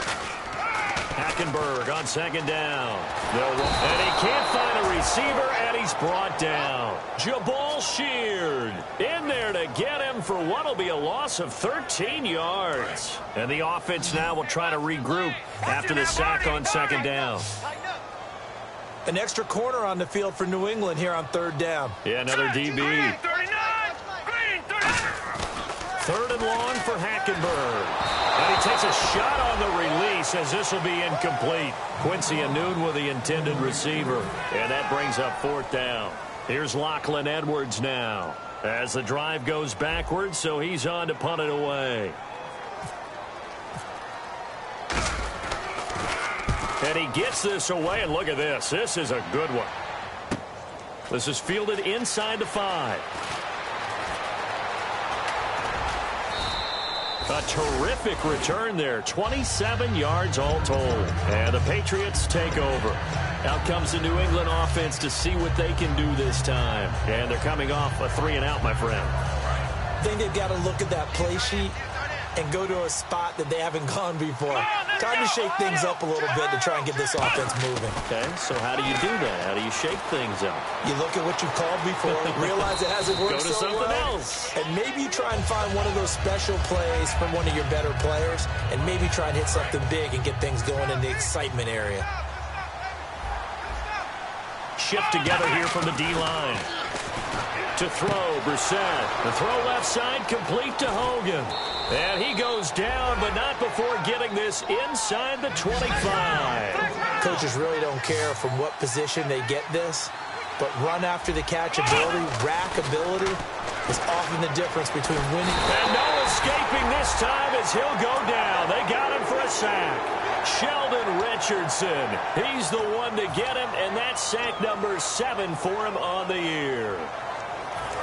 Hackenberg on second down. And he can't find a receiver, and he's brought down. Jabal Sheard in there to get him for what will be a loss of 13 yards. And the offense now will try to regroup after the sack on second down. An extra corner on the field for New England here on 3rd down. Yeah, another DB. 3rd and long for Hackenberg. And he takes a shot on the release as this will be incomplete. Quincy Anoon with the intended receiver. And that brings up 4th down. Here's Lachlan Edwards now as the drive goes backwards, so he's on to punt it away. And he gets this away, and look at this. This is a good one. This is fielded inside the 5. A terrific return there. 27 yards all told. And the Patriots take over. Out comes the New England offense to see what they can do this time. And they're coming off a 3-and-out, my friend. I think they've got to look at that play sheet and go to a spot that they haven't gone before. Time to shake things up a little bit to try and get this offense moving. Okay, so how do you do that? How do you shake things up? You look at what you've called before, realize it hasn't worked so well. Go to something else. And maybe you try and find one of those special plays from one of your better players, and maybe try and hit something big and get things going in the excitement area. Shift together here from the D-line. To throw, Brissett. The throw left side, complete to Hogan. And he goes down, but not before getting this inside the 25. Coaches really don't care from what position they get this, but run after the catch ability, rack ability, is often the difference between winning. And no escaping this time as he'll go down. They got him for a sack. Sheldon Richardson. He's the one to get him, and that's sack number 7 for him on the year.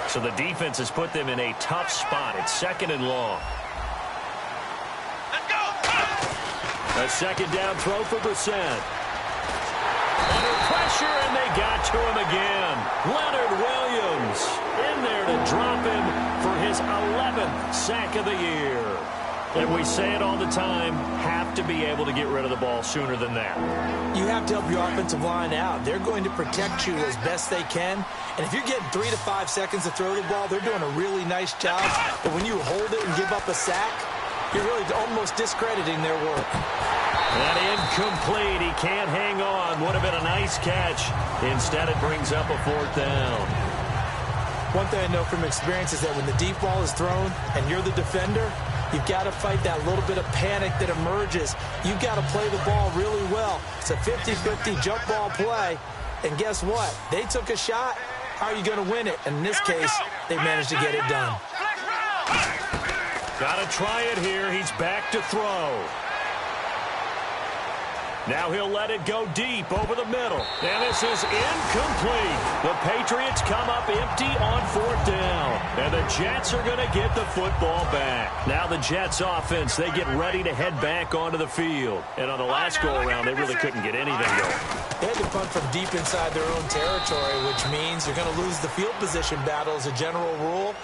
So the defense has put them in a tough spot. It's 2nd and long. A 2nd down throw for Brissett. Under pressure, and they got to him again. Leonard Williams in there to drop him for his 11th sack of the year. And we say it all the time, have to be able to get rid of the ball sooner than that. You have to help your offensive line out. They're going to protect you as best they can. And if you're getting 3 to 5 seconds to throw the ball, they're doing a really nice job. But when you hold it and give up a sack, you're really almost discrediting their work. And incomplete. He can't hang on. Would have been a nice catch. Instead, it brings up a 4th down. One thing I know from experience is that when the deep ball is thrown and you're the defender, you've got to fight that little bit of panic that emerges. You've got to play the ball really well. It's a 50-50 jump ball play. And guess what? They took a shot. How are you going to win it? And in this case, they managed to get it done. Got to try it here. He's back to throw. Now he'll let it go deep over the middle. And this is incomplete. The Patriots come up empty on 4th down. And the Jets are going to get the football back. Now the Jets offense, they get ready to head back onto the field. And on the last go-around, they really couldn't get anything going. They had to punt from deep inside their own territory, which means you're going to lose the field position battle as a general rule.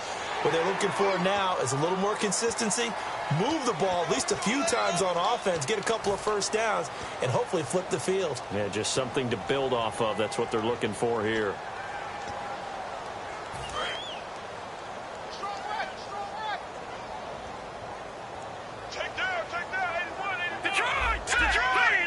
What they're looking for now is a little more consistency, move the ball at least a few times on offense, get a couple of first downs, and hopefully flip the field. Yeah, just something to build off of. That's what they're looking for here.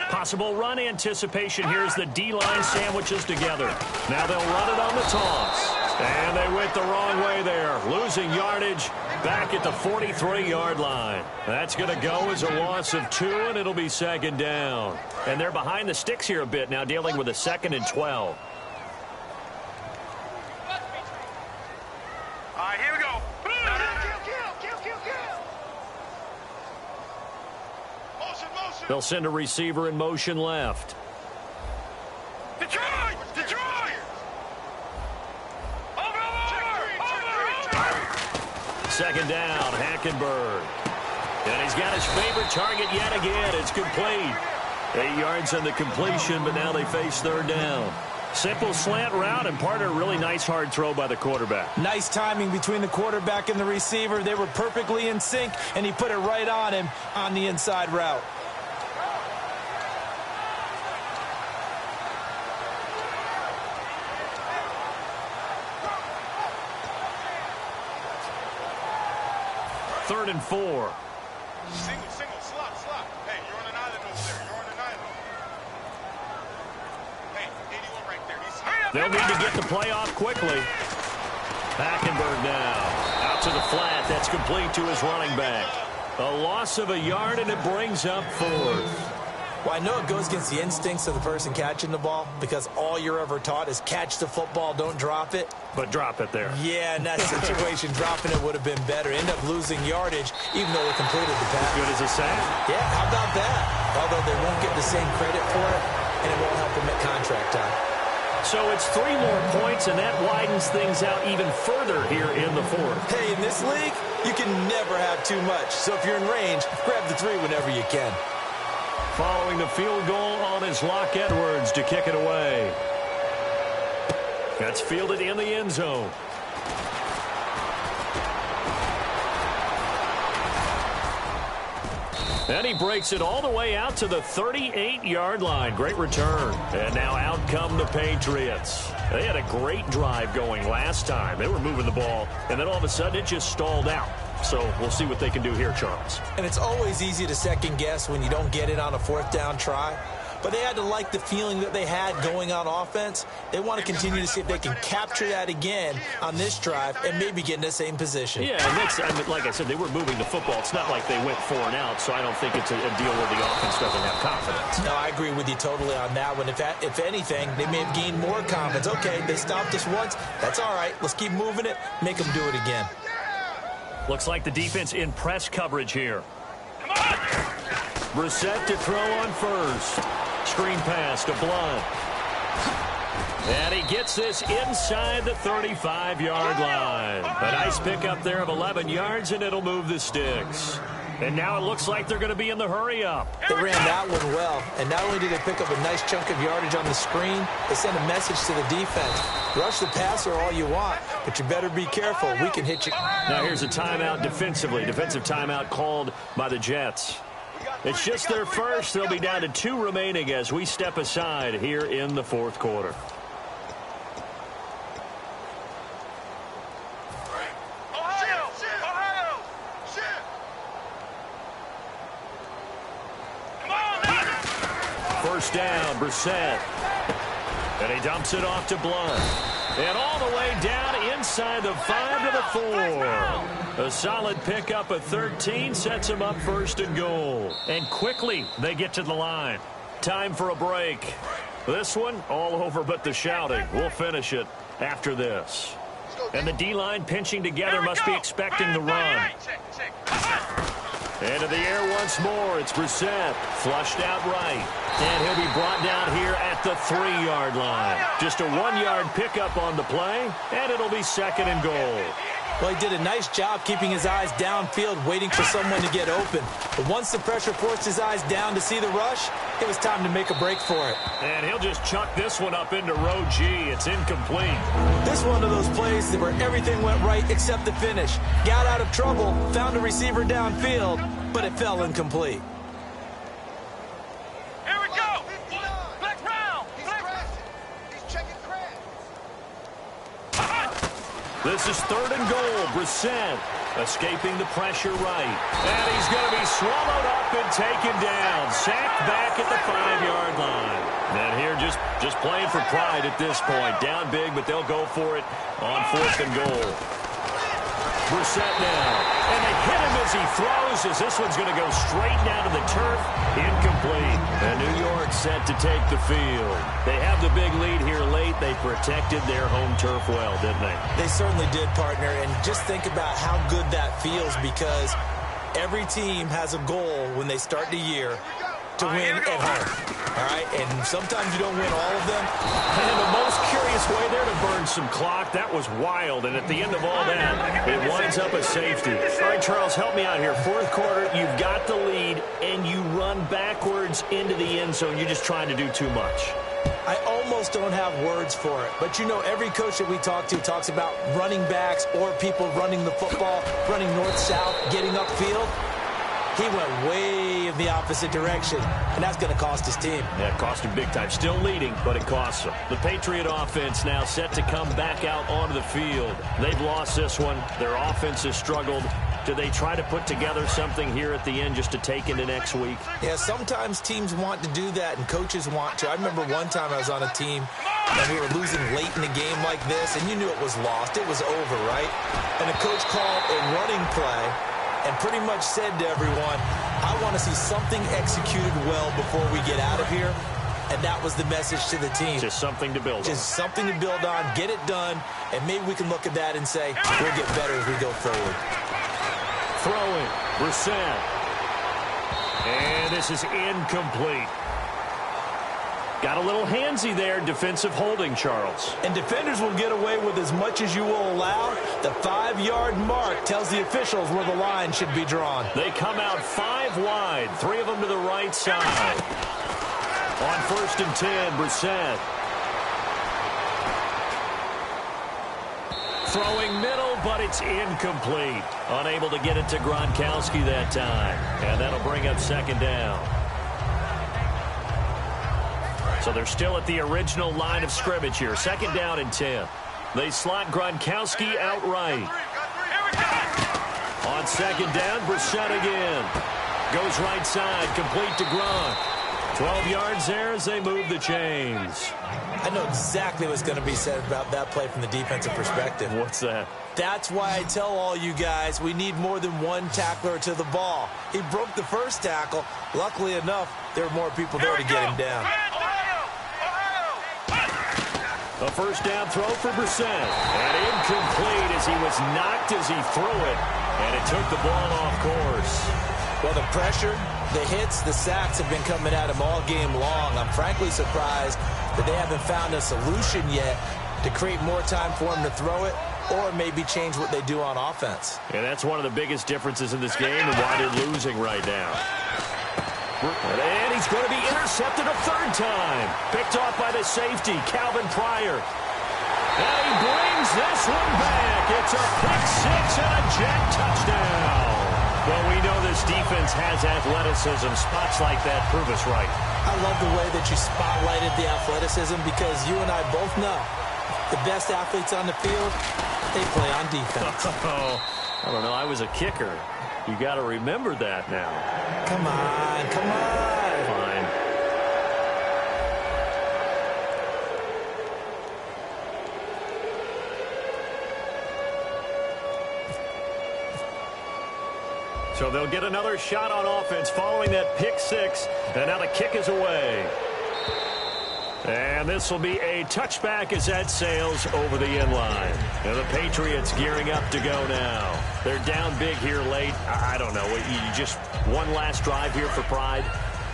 Possible run anticipation here as the D-line sandwiches together. Now they'll run it on the toss. And they went the wrong way there. Losing yardage back at the 43-yard line. That's going to go as a loss of 2, and it'll be 2nd down. And they're behind the sticks here a bit now, dealing with a 2nd and 12. All right, here we go. Kill. Motion. They'll send a receiver in motion left. Detroit! Second down, Hackenberg. And he's got his favorite target yet again. It's complete. 8 yards on the completion, but now they face 3rd down. Simple slant route and part of a really nice hard throw by the quarterback. Nice timing between the quarterback and the receiver. They were perfectly in sync, and he put it right on him on the inside route. Third and 4. Single, slot. Hey, you're on an island over there. Hey, 81 right there. They'll need to get the play off quickly. Hackenberg now out to the flat. That's complete to his running back. A loss of a yard, and it brings up 4th. Well, I know it goes against the instincts of the person catching the ball because all you're ever taught is catch the football, don't drop it. But drop it there. Yeah, in that situation, dropping it would have been better. End up losing yardage, even though they completed the pass. Good as a sack. Yeah, how about that? Although they won't get the same credit for it, and it won't help them at contract time. So it's 3 more points, and that widens things out even further here in the 4th. Hey, in this league, you can never have too much. So if you're in range, grab the 3 whenever you can. Following the field goal on is Locke Edwards to kick it away. That's fielded in the end zone. And he breaks it all the way out to the 38-yard line. Great return. And now out come the Patriots. They had a great drive going last time. They were moving the ball, and then all of a sudden it just stalled out. So we'll see what they can do here, Charles. And it's always easy to second guess when you don't get it on a 4th down try. But they had to like the feeling that they had going on offense. They want to continue to see if they can capture that again on this drive and maybe get in the same position. Yeah, and like I said, they were moving the football. It's not like they went 4 and out, so I don't think it's a deal where the offense doesn't have confidence. No, I agree with you totally on that one. If anything, they may have gained more confidence. Okay, they stopped us once. That's all right. Let's keep moving it. Make them do it again. Looks like the defense in press coverage here. Brissett to throw on first. Screen pass to Blunt. And he gets this inside the 35-yard line. A nice pickup there of 11 yards, and it'll move the sticks. And now it looks like they're going to be in the hurry-up. They ran that one well, and not only did they pick up a nice chunk of yardage on the screen, they sent a message to the defense. Rush the passer all you want, but you better be careful. We can hit you. Now here's a timeout defensively. Defensive timeout called by the Jets. It's just their first. They'll be down to 2 remaining as we step aside here in the 4th quarter. First down, Brissett. And he dumps it off to Blunt. And all the way down inside the 5 to the 4. A solid pickup of 13 sets him up 1st and goal. And quickly they get to the line. Time for a break. This one all over but the shouting. We'll finish it after this. And the D-line pinching together must be expecting the run. Into the air once more. It's Brissett. Flushed out right. And he'll be brought down here at the 3-yard line. Just a 1-yard pickup on the play, and it'll be 2nd and goal. Well, he did a nice job keeping his eyes downfield, waiting for someone to get open. But once the pressure forced his eyes down to see the rush, it was time to make a break for it. And he'll just chuck this one up into row G. It's incomplete. This one of those plays where everything went right except the finish. Got out of trouble, found a receiver downfield, but it fell incomplete. Here we go. Black round. He's checking crabs. This is 3rd and goal. Brissett escaping the pressure right. And he's going to be swallowed up and taken down. Sacked back at the 5-yard line. And here just playing for pride at this point. Down big, but they'll go for it on 4th and goal. Brissett now. And they hit him as he throws, as this one's going to go straight down to the turf. Incomplete. And New York set to take the field. They have the big lead here late. They protected their home turf well, didn't they? They certainly did, partner. And just think about how good that feels, because every team has a goal when they start the year to win at home. All right, and sometimes you don't win all of them. And the most curious way there to burn some clock, that was wild. And at the end of all that, it winds up a safety. All right, Charles, help me out here. 4th quarter, you've got the lead, and you run backwards into the end zone. You're just trying to do too much. I almost don't have words for it. But, you know, every coach that we talk to talks about running backs or people running the football, running north-south, getting upfield. He went way in the opposite direction, and that's going to cost his team. Yeah, it cost him big time. Still leading, but it costs him. The Patriot offense now set to come back out onto the field. They've lost this one. Their offense has struggled. Do they try to put together something here at the end just to take into next week? Yeah, sometimes teams want to do that and coaches want to. I remember one time I was on a team and we were losing late in a game like this, and you knew it was lost. It was over, right? And the coach called a running play and pretty much said to everyone, I want to see something executed well before we get out of here. And that was the message to the team. Just something to build on. Just something to build on, get it done, and maybe we can look at that and say, we'll get better as we go forward. Throwing, Brissett. And this is incomplete. Got a little handsy there, defensive holding, Charles. And defenders will get away with as much as you will allow. The 5-yard mark tells the officials where the line should be drawn. They come out 5 wide, 3 of them to the right side. On 1st and 10, Brissett. Throwing middle, but it's incomplete. Unable to get it to Gronkowski that time. And that'll bring up 2nd down. So they're still at the original line of scrimmage here. 2nd down and 10. They slot Gronkowski outright. On 2nd down, Brissett again. Goes right side, complete to Gronk. 12 yards there as they move the chains. I know exactly what's going to be said about that play from the defensive perspective. What's that? That's why I tell all you guys we need more than one tackler to the ball. He broke the first tackle. Luckily enough, there were more people there to get him down. A 1st down throw for Brissett. And incomplete as he was knocked as he threw it. And it took the ball off course. Well, the pressure, the hits, the sacks have been coming at him all game long. I'm frankly surprised that they haven't found a solution yet to create more time for him to throw it or maybe change what they do on offense. And that's one of the biggest differences in this game and why they're losing right now. And he's going to be intercepted a 3rd time. Picked off by the safety, Calvin Pryor. And he brings this one back. It's a pick 6 and a jet touchdown. Well, we know this defense has athleticism. Spots like that prove us right. I love the way that you spotlighted the athleticism because you and I both know the best athletes on the field, they play on defense. I don't know. I was a kicker. You got to remember that now. Come on, come on. Fine. So they'll get another shot on offense following that pick 6. And now the kick is away. And this will be a touchback as that sails over the end line. And the Patriots gearing up to go now. They're down big here late. I don't know. You just one last drive here for pride?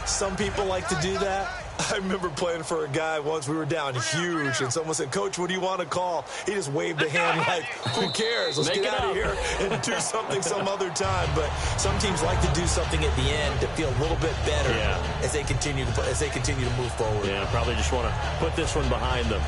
Some people like to do that. I remember playing for a guy once. We were down huge, and someone said, Coach, what do you want to call? He just waved a hand like, who cares? Let's get out of here and do something some other time. But some teams like to do something at the end to feel a little bit better as they continue to move forward. Yeah, probably just want to put this one behind them.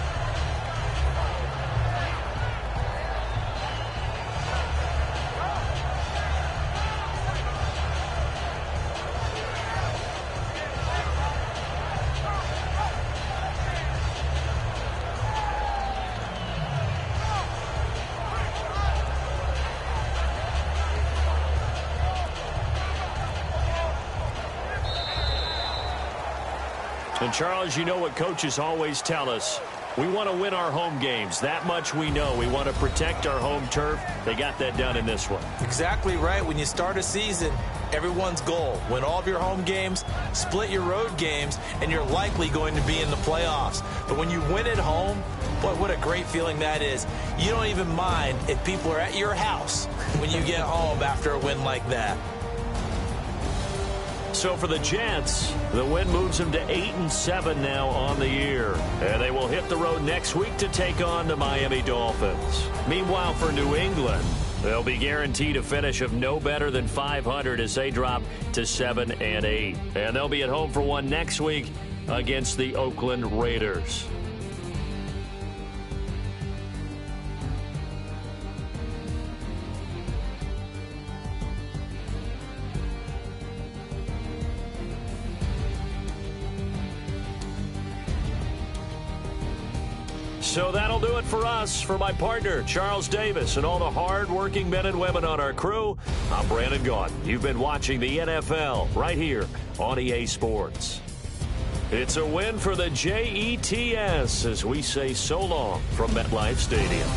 And, Charles, you know what coaches always tell us. We want to win our home games. That much we know. We want to protect our home turf. They got that done in this one. Exactly right. When you start a season, everyone's goal, win all of your home games, split your road games, and you're likely going to be in the playoffs. But when you win at home, boy, what a great feeling that is. You don't even mind if people are at your house when you get home after a win like that. So for the Jets, the win moves them to 8-7 now on the year. And they will hit the road next week to take on the Miami Dolphins. Meanwhile, for New England, they'll be guaranteed a finish of no better than 500 as they drop to 7-8. And they'll be at home for one next week against the Oakland Raiders. So that'll do it for us. For my partner, Charles Davis, and all the hard-working men and women on our crew, I'm Brandon Gaudin. You've been watching the NFL right here on EA Sports. It's a win for the Jets as we say so long from MetLife Stadium.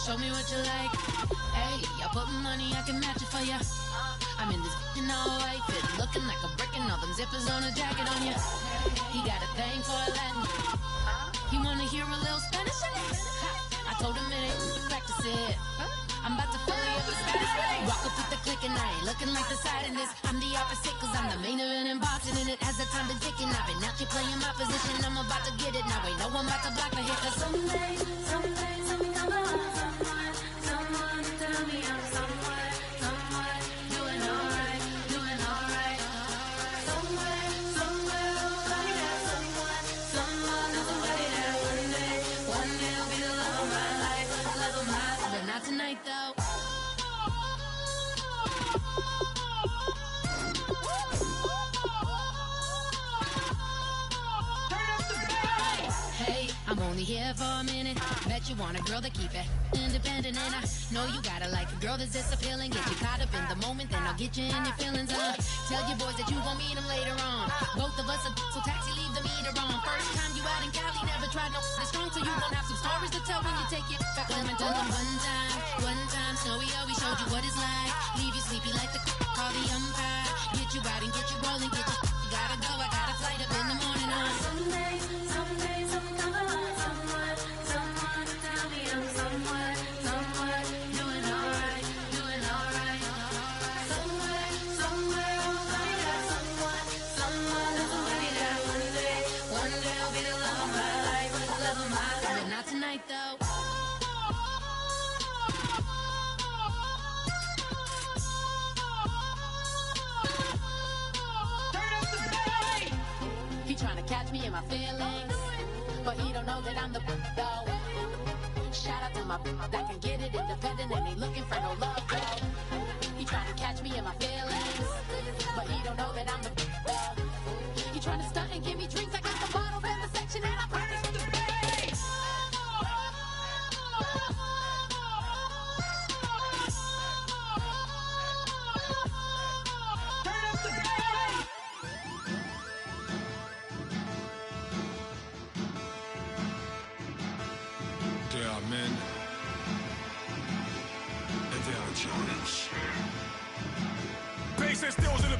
Show me what you like. Hey, I put money, I can match it for ya. I'm in this all white fit, looking like a brick and all them zippers on a jacket on ya. He got a thing for a Latin. He wanna hear a little Spanish? I told him it ain't practice it. I'm about to fully up the Spanish. Walk up with the click and I ain't looking like the side in this. I'm the opposite cause I'm the main event in boxing and it has the time been ticking. I've been out here playing my position, I'm about to get it. Now ain't no one about to block the hit cause someday, I'm gonna someone to tell me I'm somewhere, doing alright, doing alright. Somewhere, somebody that someone is somebody that one day will be the love of my life, but not tonight though. Hey, I'm only here for a minute. Bet you want a girl to keep it independent, and I know you gotta like a girl that's this appealing. Get you caught up in the moment, then I'll get you in your feelings. Tell your boys that you gon' meet them later on. Both of us are so taxi, leave the meter on. First time you out in Cali, never tried no this strong, so you gon' have some stories to tell when you take it back home and tell them one time, Snowy always showed you what it's like. Leave you sleepy like the call the umpire. Get you out and get you rolling, get you gotta go. I got a flight up in the morning on someday, someone to tell me I'm somewhere, doing alright, doing alright. Somewhere, somebody that somebody that one day will be the love of my life, but not tonight though. He tryna catch me in my feelings, but he don't know that I'm the though. Shout out to my that can get it independent and ain't looking for no love though. He tryna catch me in my feelings, but he don't know that I'm the though. He tryna stunt and give me drinks. I got the bottles in the section and I promise to pay. There are men, and there are giants. Base and stills in